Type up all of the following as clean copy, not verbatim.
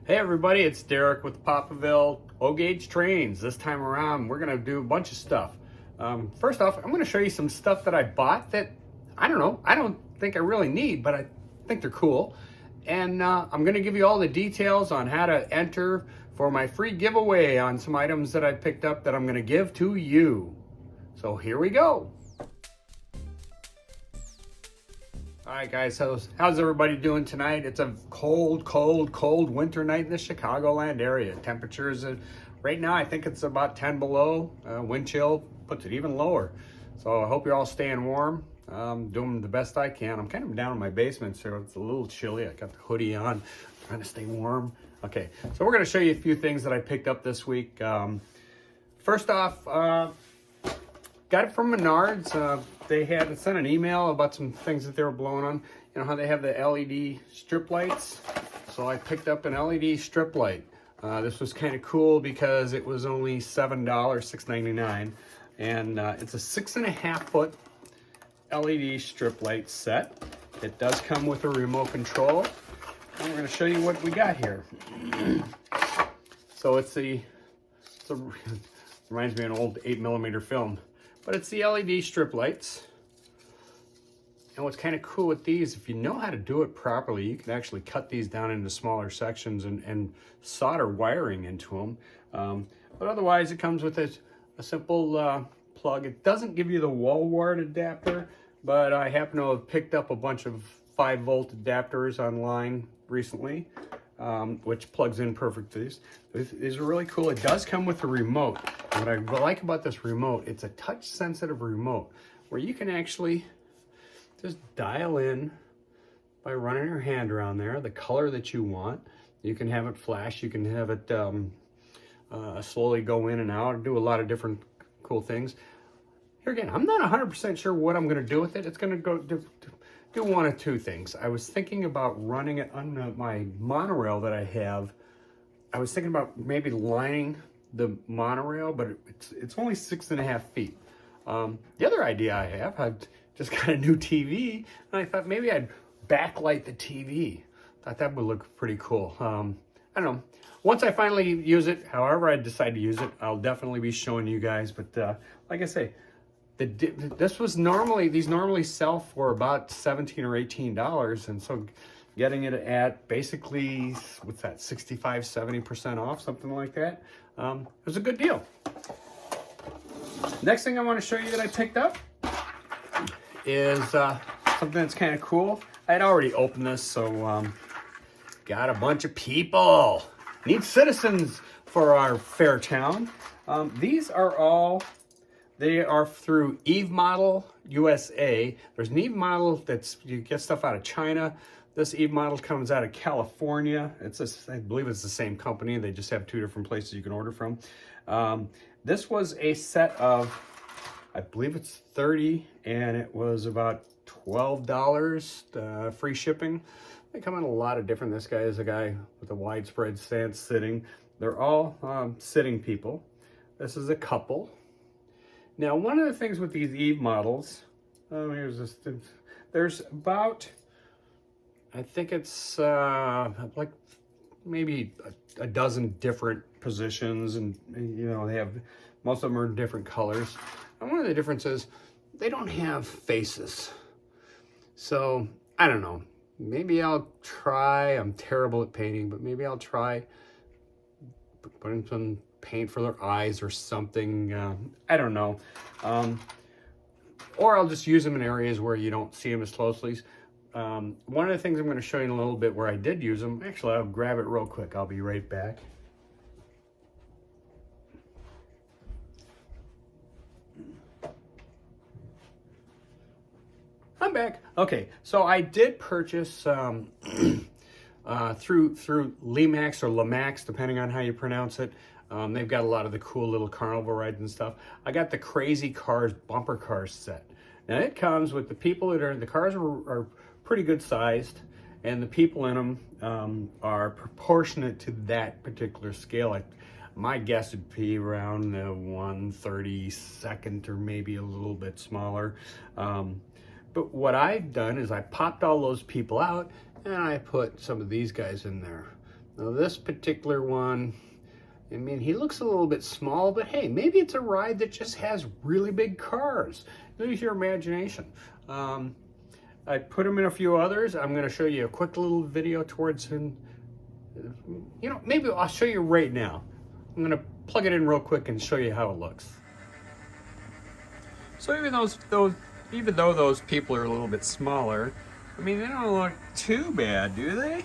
Hey everybody, it's Derek with Papaville O-Gauge Trains. This time around, we're gonna do a bunch of stuff. First off, I'm gonna show you some stuff that I bought that, I don't think I really need, but I think they're cool. And I'm gonna give you all the details on how to enter for my free giveaway on some items that I picked up that I'm gonna give to you. So here we go. All right, guys, how's everybody doing tonight? It's a cold winter night in the Chicagoland area. Temperatures, right now, I think it's about 10 below. Wind chill puts it even lower. So I hope you're all staying warm. Doing the best I can. I'm kind of down in my basement, so it's a little chilly. I got the hoodie on, trying to stay warm. Okay, so we're gonna show you a few things that I picked up this week. First off, got it from Menards. They had sent an email about some things that they were blowing on. You know how they have the LED strip lights? So I picked up an LED strip light. This was kind of cool because it was only $7, $6.99. And it's a 6.5 foot LED strip light set. It does come with a remote control. And we're gonna show you what we got here. So reminds me of an old 8mm film. But it's the LED strip lights. And what's kind of cool with these, if you know how to do it properly, you can actually cut these down into smaller sections and solder wiring into them. But otherwise, it comes with a simple plug. It doesn't give you the wall wart adapter, but I happen to have picked up a bunch of 5-volt adapters online recently, which plugs in perfect to these. These are really cool. It does come with a remote. What I like about this remote, it's a touch-sensitive remote where you can actually just dial in by running your hand around there, the color that you want. You can have it flash, you can have it slowly go in and out, and do a lot of different cool things. Here again, I'm not 100% sure what I'm gonna do with it. It's gonna go do one of two things. I was thinking about running it on my monorail that I have. I was thinking about maybe lining the monorail, but it's only 6.5 feet. The other idea I have, I've just got a new TV, and I thought maybe I'd backlight the TV. Thought that would look pretty cool. I don't know. Once I finally use it, however I decide to use it, I'll definitely be showing you guys. But like I say, these normally sell for about $17 or $18, and so getting it at basically, what's that, 65, 70% off, something like that, it was a good deal. Next thing I want to show you that I picked up is something that's kind of cool. I'd already opened this, so got a bunch of people. Need citizens for our fair town. These are they are through Eve Model USA. There's an Eve Model you get stuff out of China. This Eve Model comes out of California. I believe it's the same company. They just have two different places you can order from. This was a set of, I believe it's 30, and it was about $12 free shipping. They come in a lot of different. This guy is a guy with a widespread stance sitting. They're all sitting people. This is a couple. Now, one of the things with these Eve models, here's this. There's about, I think it's like maybe a dozen different positions, and you know, most of them are in different colors. And one of the differences, they don't have faces. So I don't know, maybe I'll try, I'm terrible at painting, but maybe I'll try putting some paint for their eyes or something. I don't know. Or I'll just use them in areas where you don't see them as closely. One of the things I'm going to show you in a little bit where I did use them, actually I'll grab it real quick. I'll be right back. I'm back. Okay, so I did purchase through Lemax or Lemax, depending on how you pronounce it. They've got a lot of the cool little carnival rides and stuff. I got the Crazy Cars bumper cars set. Now it comes with the people the cars are pretty good sized, and the people in them are proportionate to that particular scale. My guess would be around the 1/32 or maybe a little bit smaller. But what I've done is I popped all those people out and I put some of these guys in there. Now this particular one, I mean, he looks a little bit small, but hey, maybe it's a ride that just has really big cars. Use your imagination. I put him in a few others. I'm going to show you a quick little video towards him. You know, maybe I'll show you right now. I'm going to plug it in real quick and show you how it looks. So even though those people are a little bit smaller, I mean, they don't look too bad, do they?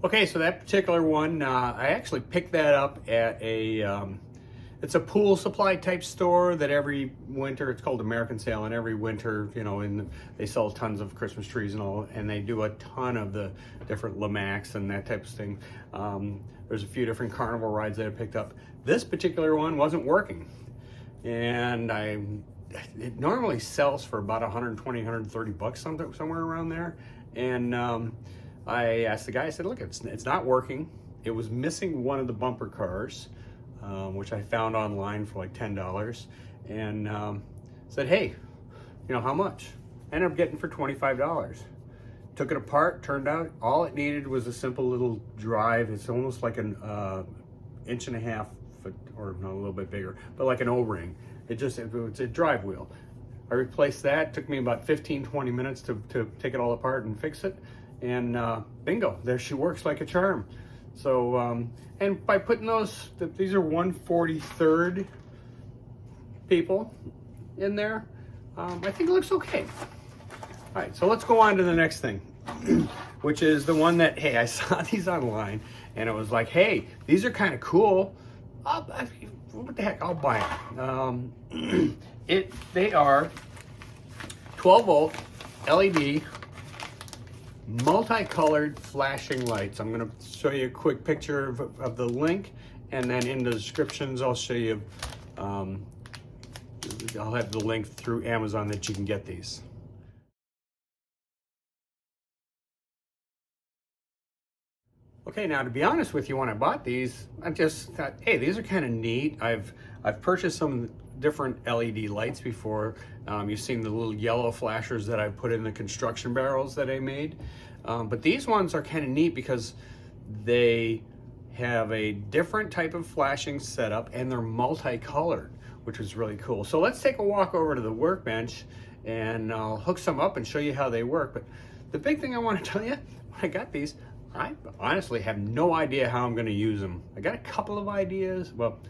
Okay, so that particular one, I actually picked that up at it's a pool supply type store that every winter, it's called American Sale, and every winter, you know, they sell tons of Christmas trees and all, and they do a ton of the different Lamax and that type of thing. There's a few different carnival rides that I picked up. This particular one wasn't working, and it normally sells for about 120, 130 bucks, somewhere around there, and I asked the guy, I said, look, it's not working. It was missing one of the bumper cars, which I found online for like $10, and said, hey, you know, how much? Ended up getting for $25. Took it apart, turned out all it needed was a simple little drive. It's almost like an 1.5 foot, or no, a little bit bigger, but like an O-ring. It's a drive wheel. I replaced that, took me about 15-20 minutes to take it all apart and fix it. And bingo, there she works like a charm. So, and by putting these are 1/43rd people in there, I think it looks okay. All right, so let's go on to the next thing, which is the one that, hey, I saw these online, and it was like, hey, these are kind of cool. What the heck, I'll buy them. They are 12-volt LED multicolored flashing lights. I'm going to show you a quick picture of the link, and then in the descriptions I'll show you, I'll have the link through Amazon that you can get these. Okay, now to be honest with you, when I bought these, I just thought, hey, these are kind of neat. I've purchased some different LED lights before. You've seen the little yellow flashers that I put in the construction barrels that I made. But these ones are kind of neat because they have a different type of flashing setup, and they're multicolored, which is really cool. So let's take a walk over to the workbench, and I'll hook some up and show you how they work. But the big thing I want to tell you, when I got these, I honestly have no idea how I'm going to use them. I got a couple of ideas. Well,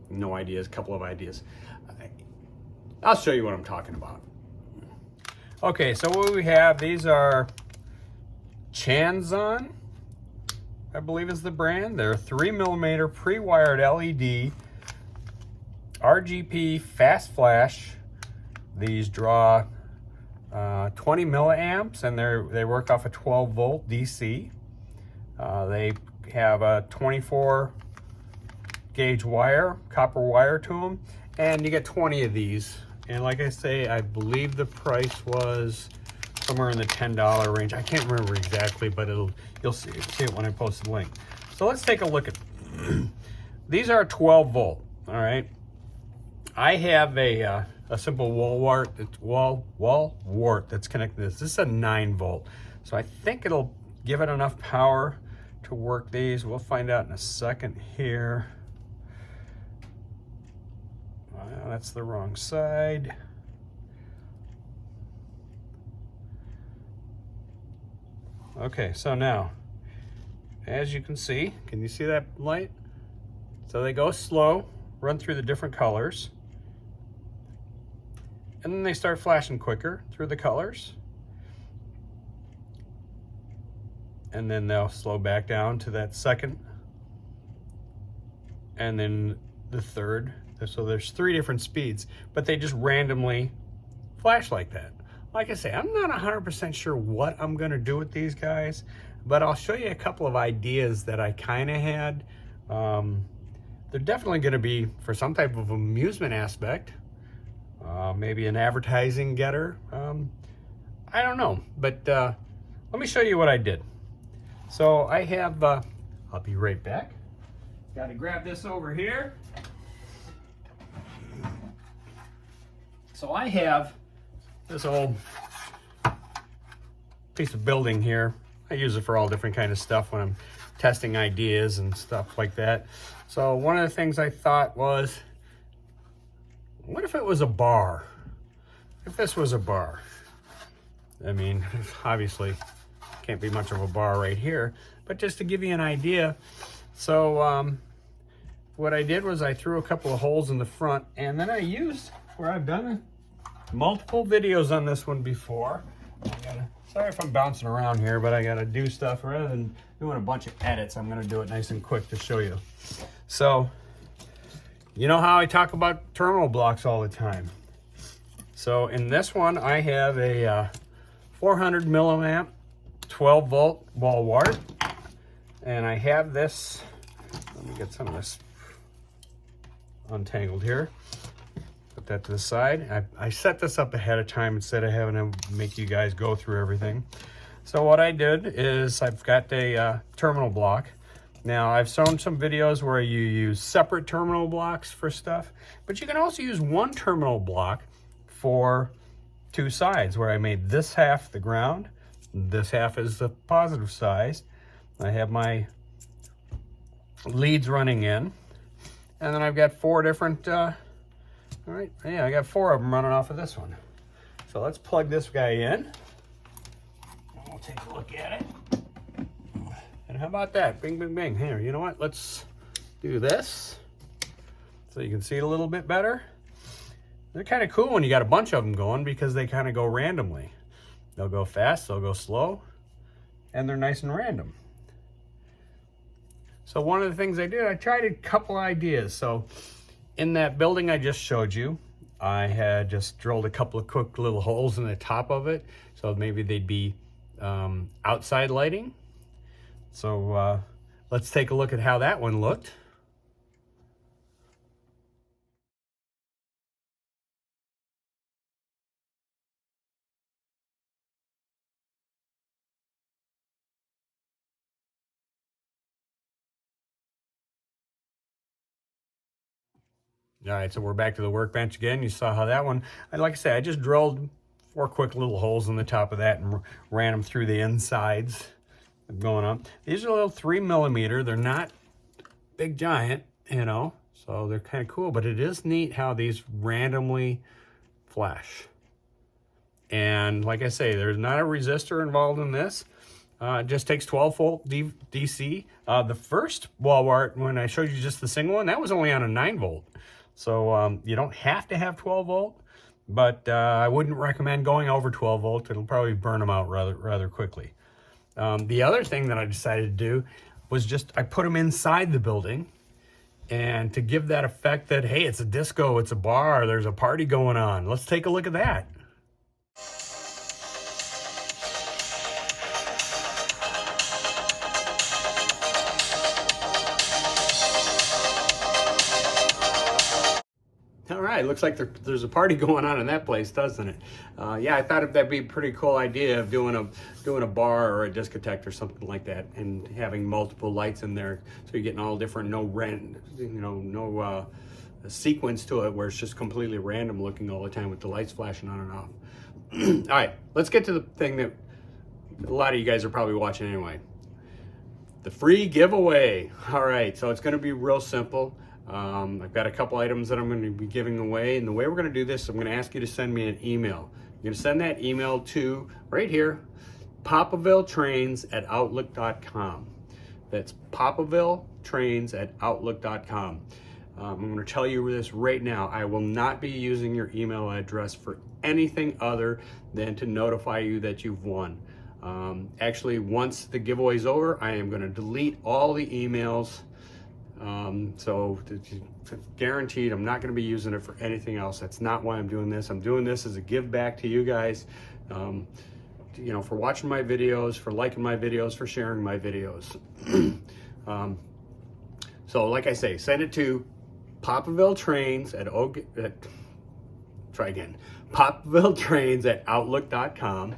no ideas, couple of ideas. I'll show you what I'm talking about. Okay, so what we have, these are Chanzon, I believe is the brand. They're 3mm pre-wired LED RGB fast flash. These draw 20 milliamps, and they work off a 12-volt DC. They have a 24 gauge wire, copper wire to them, and you get 20 of these. And like I say, I believe the price was somewhere in the $10 range. I can't remember exactly, but you'll see it when I post the link. So let's take a look at these. Are 12 volt. All right. I have a simple wall wart that's connected to this. This is a 9 volt. So I think it'll give it enough power to work these. We'll find out in a second here. That's the wrong side. Okay, so now, as you can see that light? So they go slow, run through the different colors, and then they start flashing quicker through the colors. And then they'll slow back down to that second, and then the third. So there's 3 different speeds, but they just randomly flash like that. Like I say, I'm not 100% sure what I'm gonna do with these guys, but I'll show you a couple of ideas that I kind of had. They're definitely gonna be for some type of amusement aspect, maybe an advertising getter. I don't know, but let me show you what I did. So I have, I'll be right back. Got to grab this over here. So I have this old piece of building here. I use it for all different kind of stuff when I'm testing ideas and stuff like that. So one of the things I thought was, what if it was a bar? If this was a bar? I mean, obviously can't be much of a bar right here, but just to give you an idea. So what I did was I threw a couple of holes in the front, and then I used, where I've done multiple videos on this one before. Sorry if I'm bouncing around here, but I gotta do stuff. Rather than doing a bunch of edits, I'm gonna do it nice and quick to show you. So, you know how I talk about terminal blocks all the time. So in this one, I have a 400 milliamp, 12 volt wall wart. And I have this, let me get some of this untangled here. Put that to the side. I set this up ahead of time instead of having to make you guys go through everything. So what I did is I've got a terminal block. Now I've shown some videos where you use separate terminal blocks for stuff, but you can also use one terminal block for two sides, where I made this half the ground, this half is the positive size. I have my leads running in, and then I've got four different, all right, yeah, I got four of them running off of this one. So let's plug this guy in. We'll take a look at it. And how about that? Bing, bing, bing. Here, you know what? Let's do this so you can see it a little bit better. They're kind of cool when you got a bunch of them going because they kind of go randomly. They'll go fast, they'll go slow, and they're nice and random. So one of the things I did, I tried a couple ideas. So in that building I just showed you, I had just drilled a couple of quick little holes in the top of it. So maybe they'd be outside lighting. So let's take a look at how that one looked. All right, so we're back to the workbench again. You saw how that one, like I said, I just drilled four quick little holes in the top of that and ran them through the insides going up. These are a little 3 millimeter. They're not big giant, you know, so they're kind of cool, but it is neat how these randomly flash. And like I say, there's not a resistor involved in this. It just takes 12 volt DC. The first wall wart, when I showed you just the single one, that was only on a 9 volt. So you don't have to have 12 volt, but I wouldn't recommend going over 12 volt. It'll probably burn them out rather quickly. The other thing that I decided to do was I put them inside the building, and to give that effect that, hey, it's a disco, it's a bar, there's a party going on. Let's take a look at that. All right, looks like there's a party going on in that place, doesn't it? Yeah, I thought that'd be a pretty cool idea of doing a bar or a discotheque or something like that, and having multiple lights in there, so you're getting all different, no sequence to it where it's just completely random looking all the time with the lights flashing on and off. All right, let's get to the thing that a lot of you guys are probably watching anyway. The free giveaway. All right, so it's going to be real simple. I've got a couple items that I'm going to be giving away, and the way we're going to do this, I'm going to ask you to send me an email. You're going to send that email to, right here, papavilletrains@outlook.com. That's papavilletrains@outlook.com. I'm going to tell you this right now. I will not be using your email address for anything other than to notify you that you've won. Actually, once the giveaway is over, I am going to delete all the emails. So guaranteed, I'm not going to be using it for anything else. That's not why I'm doing this. I'm doing this as a give back to you guys, for watching my videos, for liking my videos, for sharing my videos. So like I say, send it to papavilletrains@outlook.com.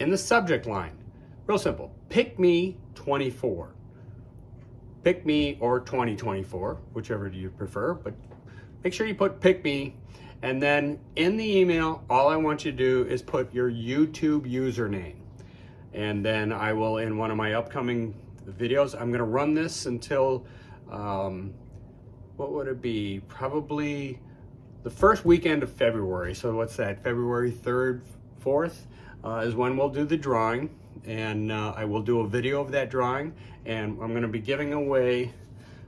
In the subject line, real simple, pick me 24. Pick me or 2024, whichever you prefer, but make sure you put pick me, And then in the email, all I want you to do is put your YouTube username. And then I will, in one of my upcoming videos, I'm gonna run this until, what would it be? Probably the first weekend of February. So what's that, February 3rd, 4th is when we'll do the drawing. And I will do a video of that drawing. And I'm gonna be giving away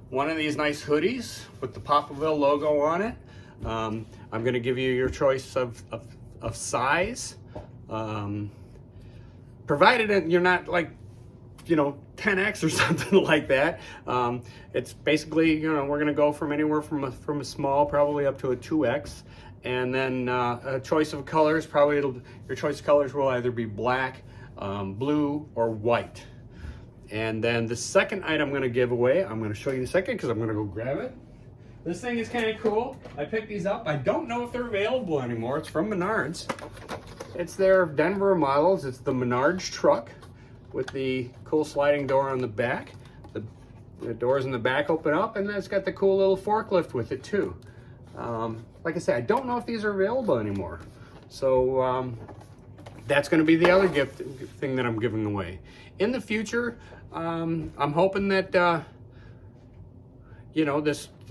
one of these nice hoodies with the Papaville logo on it. I'm gonna give you your choice of size. Provided you're not like, 10X or something like that. It's basically, we're gonna go from anywhere from a small probably up to a 2X. And then a choice of colors, your choice of colors will either be black, blue, or white. And then the second item I'm gonna give away, I'm gonna show you in a second because I'm gonna go grab it. This thing is kind of cool. I picked these up. I don't know if they're available anymore. It's from Menards. It's their Denver models. It's the Menards truck with the cool sliding door on the back. The doors in the back open up, and then it's got the cool little forklift with it too. Like I said, I don't know if these are available anymore. So that's going to be the other gift thing that I'm giving away. In the future, I'm hoping that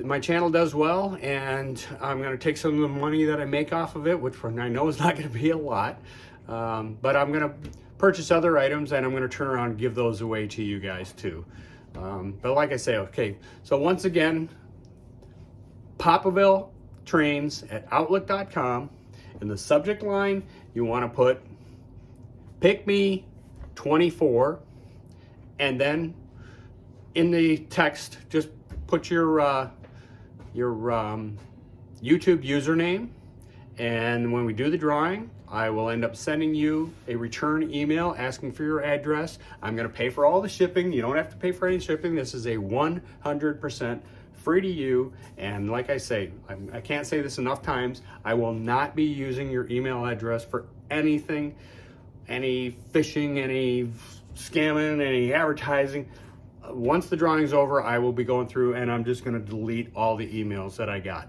my channel does well, and I'm going to take some of the money that I make off of it, which I know is not going to be a lot, but I'm going to purchase other items, and I'm going to turn around and give those away to you guys too. But like I say, okay, so once again, papavilletrains@outlook.com. In the subject line, you want to put "Pick Me 24," and then in the text, just put your YouTube username. And when we do the drawing, I will end up sending you a return email asking for your address. I'm going to pay for all the shipping. You don't have to pay for any shipping. This is a 100% free to you. And like I say, I can't say this enough times, I will not be using your email address for anything, any phishing, any scamming, any advertising. Once the drawing's over, I will be going through and I'm just going to delete all the emails that I got.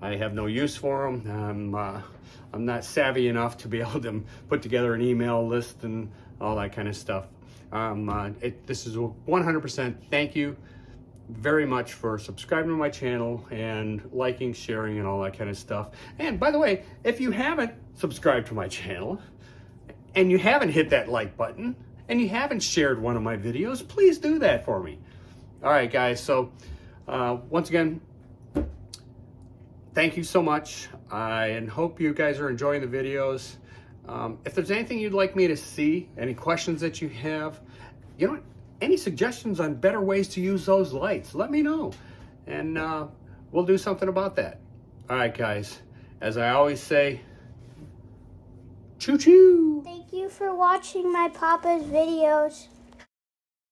I have no use for them. I'm not savvy enough to be able to put together an email list and all that kind of stuff. This is 100% thank you very much for subscribing to my channel and liking, sharing, and all that kind of stuff. And by the way, if you haven't subscribed to my channel and you haven't hit that like button and you haven't shared one of my videos, please do that for me. All right, guys. So once again, thank you so much. I hope you guys are enjoying the videos. If there's anything you'd like me to see, any questions that you have, any suggestions on better ways to use those lights, let me know. And we'll do something about that. All right, guys. As I always say, choo-choo. Thank you for watching my Papa's videos.